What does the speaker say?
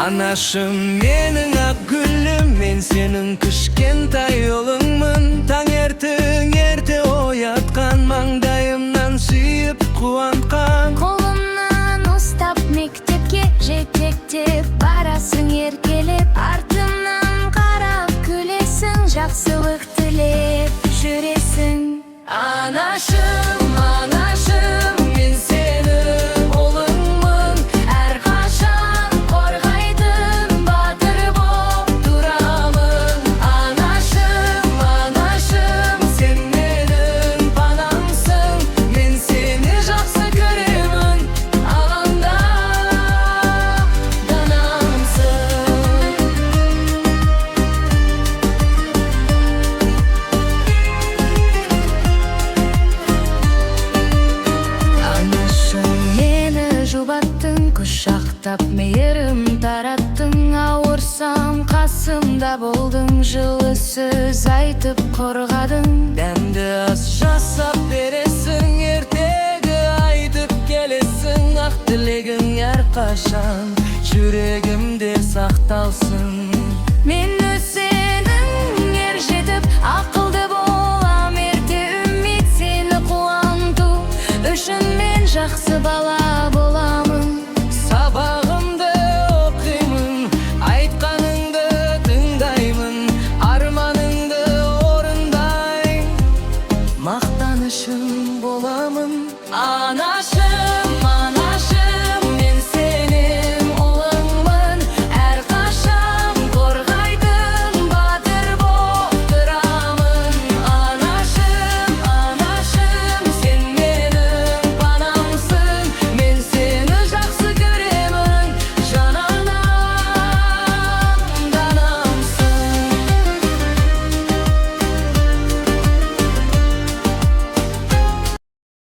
Anашım mening ak gülüm, men senin kışkentay yolungmын. Tаңертең ерте оятқан, маңдайымнан сүйіп қуантқан. Қолымнан ұстап мектепке жетектеп барасың еркелеп, артымнан қарап күлесің, жақсылық тілеп жүресің. Анашым, анашым, мен сенің ұлыңмын, әрқашан қорғайтын батыр боп тұрамын. Анашым, анашым, сен менің панамсың, мен сені жақсы көремін, алаңда данамсың. Анашым, мені жұбаттың, құшақтап мейірім тараттың. Ауырсам қасымда болдың, жылы сөз айтып қорғадың. Дәмді ас жасап бересің, ертегі айтып келесің. Ақ тілегің әрқашан жүрегімде сақталсын. Мен